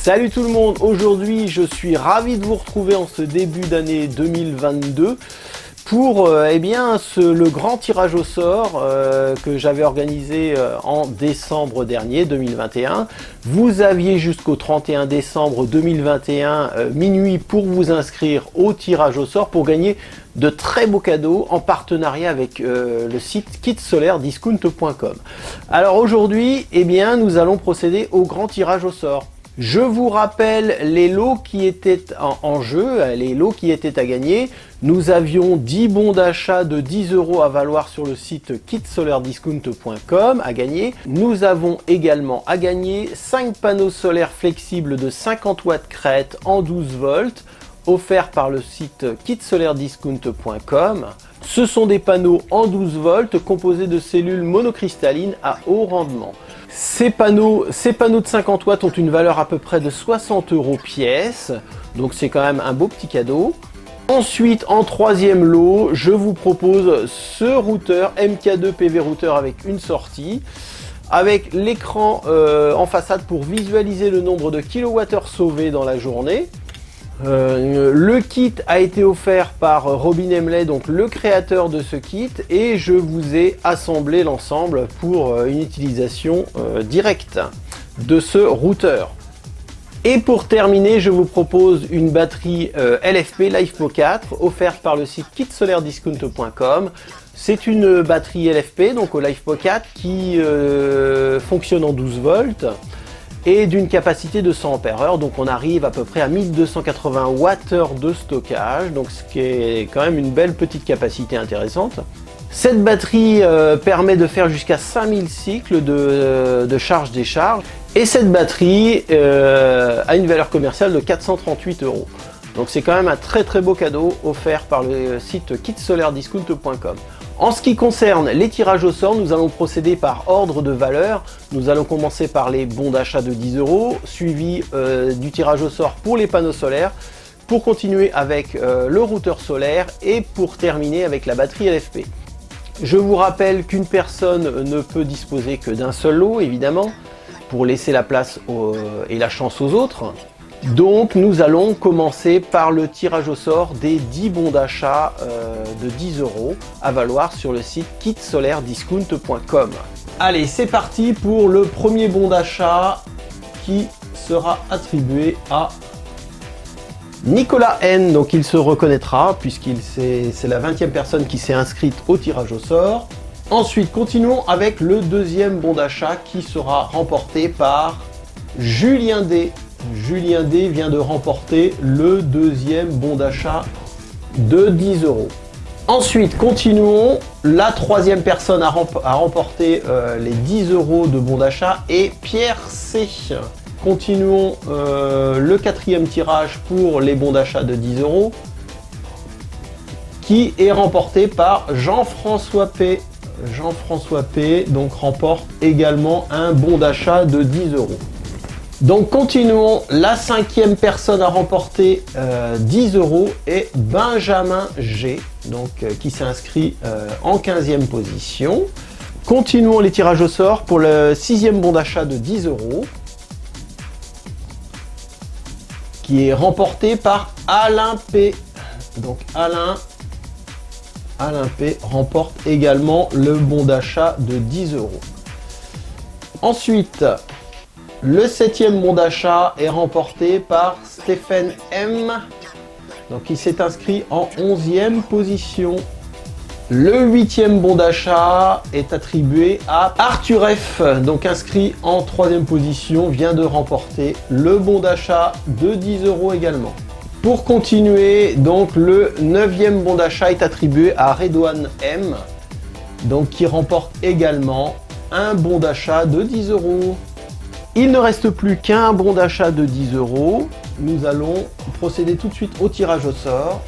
Salut tout le monde, aujourd'hui je suis ravi de vous retrouver en ce début d'année 2022 pour le grand tirage au sort que j'avais organisé en décembre dernier 2021. Vous aviez jusqu'au 31 décembre 2021 minuit pour vous inscrire au tirage au sort pour gagner de très beaux cadeaux en partenariat avec le site kitssolairediscount.com. Alors aujourd'hui, nous allons procéder au grand tirage au sort. Je vous rappelle les lots qui étaient en jeu, les lots qui étaient à gagner. Nous avions 10 bons d'achat de 10 € à valoir sur le site kitssolairediscount.com à gagner. Nous avons également à gagner 5 panneaux solaires flexibles de 50 watts crête en 12 volts offerts par le site kitssolairediscount.com. Ce sont des panneaux en 12 volts composés de cellules monocristallines à haut rendement. Ces panneaux de 50 watts ont une valeur à peu près de 60 € pièce, donc c'est quand même un beau petit cadeau. Ensuite, en troisième lot, je vous propose ce routeur MK2 PV routeur avec une sortie, avec l'écran en façade pour visualiser le nombre de kilowattheures sauvés dans la journée. Le kit a été offert par Robin Emley, donc le créateur de ce kit, et je vous ai assemblé l'ensemble pour une utilisation directe de ce routeur. Et pour terminer, je vous propose une batterie LFP LiFePO 4 offerte par le site kitssolairediscount.com. C'est une batterie LFP, donc au LiFePO 4, qui fonctionne en 12 volts. Et d'une capacité de 100 Ah, donc on arrive à peu près à 1280 Wh de stockage, donc ce qui est quand même une belle petite capacité intéressante. Cette batterie permet de faire jusqu'à 5000 cycles de charge-décharge, et cette batterie a une valeur commerciale de 438 €. Donc c'est quand même un très beau cadeau offert par le site kitssolairediscount.com. En ce qui concerne les tirages au sort, nous allons procéder par ordre de valeur. Nous allons commencer par les bons d'achat de 10 €, suivi du tirage au sort pour les panneaux solaires, pour continuer avec le routeur solaire et pour terminer avec la batterie LFP. Je vous rappelle qu'une personne ne peut disposer que d'un seul lot, évidemment, pour laisser la place et la chance aux autres. Donc nous allons commencer par le tirage au sort des 10 bons d'achat de 10 € à valoir sur le site kitssolairediscount.com. Allez, c'est parti pour le premier bon d'achat qui sera attribué à Nicolas N. Donc il se reconnaîtra c'est la 20e personne qui s'est inscrite au tirage au sort. Ensuite, continuons avec le deuxième bon d'achat qui sera remporté par Julien D. Julien D vient de remporter le deuxième bon d'achat de 10 €. Ensuite, continuons. La troisième personne à remporter les 10 € de bon d'achat est Pierre C. Continuons le quatrième tirage pour les bons d'achat de 10 € qui est remporté par Jean-François P. Jean-François P donc remporte également un bon d'achat de 10 €. Donc continuons, la cinquième personne à remporter 10 € est Benjamin G, qui s'est inscrit en 15e position. Continuons les tirages au sort pour le sixième bon d'achat de 10 € qui est remporté par Alain P. Donc Alain P remporte également le bon d'achat de 10 €. Ensuite, le septième bon d'achat est remporté par Stéphane M. Donc il s'est inscrit en 11e position. Le huitième bon d'achat est attribué à Arthur F. Donc inscrit en 3e position, vient de remporter le bon d'achat de 10 € également. Pour continuer, donc le 9e bon d'achat est attribué à Redouane M. Donc qui remporte également un bon d'achat de 10 €. Il ne reste plus qu'un bon d'achat de 10 €. Nous allons procéder tout de suite au tirage au sort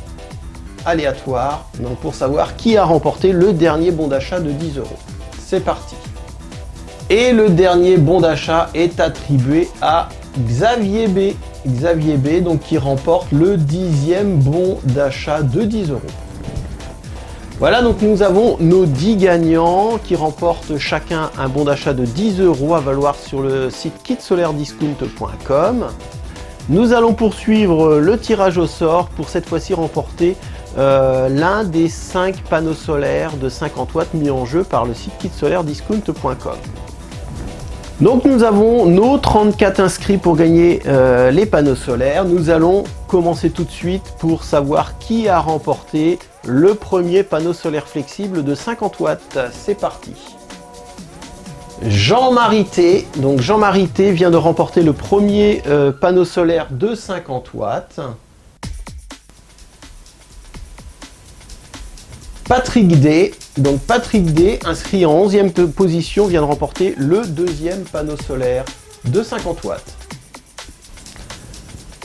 aléatoire, donc pour savoir qui a remporté le dernier bon d'achat de 10 €. C'est parti. Et le dernier bon d'achat est attribué à Xavier B. Xavier B, donc qui remporte le 10e bon d'achat de 10 €. Voilà, donc nous avons nos 10 gagnants qui remportent chacun un bon d'achat de 10 € à valoir sur le site kitssolairediscount.com. Nous allons poursuivre le tirage au sort pour cette fois-ci remporter l'un des 5 panneaux solaires de 50 watts mis en jeu par le site kitssolairediscount.com. Donc nous avons nos 34 inscrits pour gagner les panneaux solaires. Nous allons commencer tout de suite pour savoir qui a remporté le premier panneau solaire flexible de 50 watts. C'est parti. Jean-Marie T. Donc Jean-Marie T vient de remporter le premier panneau solaire de 50 watts. Patrick D. Donc Patrick D, inscrit en 11e position, vient de remporter le deuxième panneau solaire de 50 watts.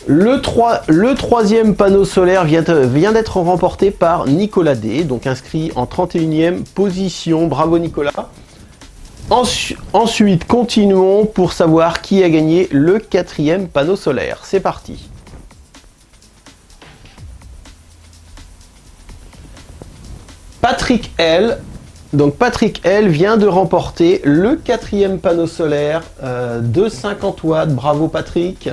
Le troisième panneau solaire vient d'être remporté par Nicolas D, donc inscrit en 31e position. Bravo Nicolas. Ensuite, continuons pour savoir qui a gagné le 4e panneau solaire. C'est parti. Patrick L. Donc Patrick L vient de remporter le 4e panneau solaire de 50 watts. Bravo Patrick.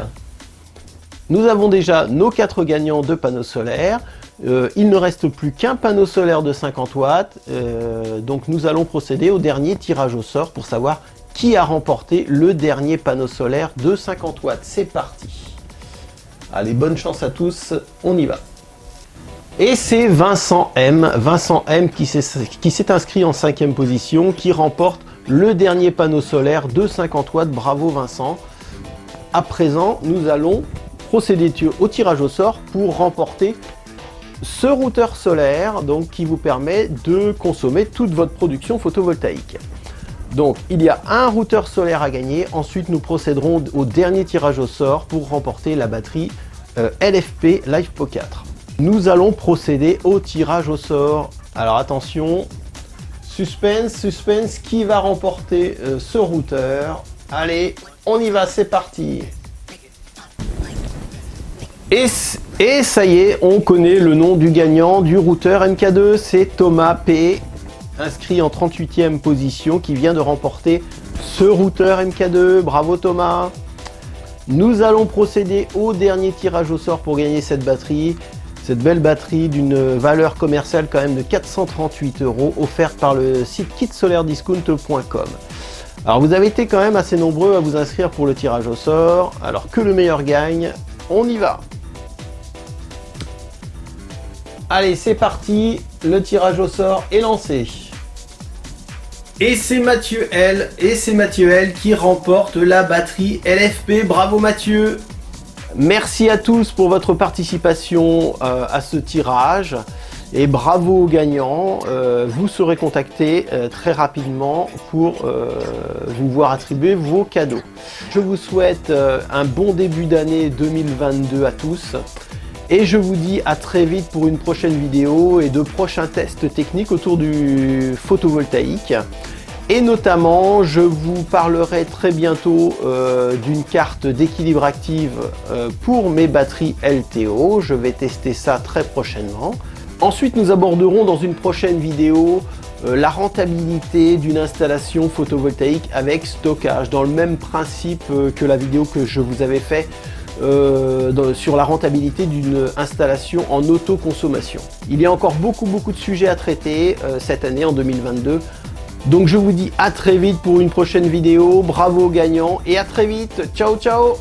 Nous avons déjà nos 4 gagnants de panneaux solaires. Il ne reste plus qu'un panneau solaire de 50 watts. Donc nous allons procéder au dernier tirage au sort pour savoir qui a remporté le dernier panneau solaire de 50 watts. C'est parti. Allez, bonne chance à tous, on y va. Et c'est Vincent M. Vincent M qui s'est inscrit en 5e position, qui remporte le dernier panneau solaire de 50 watts. Bravo Vincent. À présent, nous allons procéder au tirage au sort pour remporter ce routeur solaire, donc, qui vous permet de consommer toute votre production photovoltaïque. Donc il y a un routeur solaire à gagner. Ensuite nous procéderons au dernier tirage au sort pour remporter la batterie LFP LivePo 4. Nous allons procéder au tirage au sort. Alors attention, suspense, suspense, qui va remporter ce routeur? Allez, on y va, c'est parti. Et ça y est, on connaît le nom du gagnant du routeur MK2, c'est Thomas P, inscrit en 38e position, qui vient de remporter ce routeur MK2. Bravo Thomas. Nous allons procéder au dernier tirage au sort pour gagner cette batterie. Cette belle batterie d'une valeur commerciale quand même de 438 €, offerte par le site kitssolairediscount.com. Alors vous avez été quand même assez nombreux à vous inscrire pour le tirage au sort. Alors que le meilleur gagne, on y va. Allez, c'est parti, le tirage au sort est lancé. Et c'est Mathieu L. Qui remporte la batterie LFP. Bravo Mathieu. Merci à tous pour votre participation à ce tirage. Et bravo aux gagnants. Vous serez contactés très rapidement pour vous voir attribuer vos cadeaux. Je vous souhaite un bon début d'année 2022 à tous. Et je vous dis à très vite pour une prochaine vidéo et de prochains tests techniques autour du photovoltaïque. Et notamment, je vous parlerai très bientôt d'une carte d'équilibre active pour mes batteries LTO. Je vais tester ça très prochainement. Ensuite, nous aborderons dans une prochaine vidéo la rentabilité d'une installation photovoltaïque avec stockage, dans le même principe que la vidéo que je vous avais fait sur la rentabilité d'une installation en autoconsommation. Il y a encore beaucoup de sujets à traiter cette année en 2022. Donc je vous dis à très vite pour une prochaine vidéo. Bravo aux gagnants et à très vite. Ciao ciao.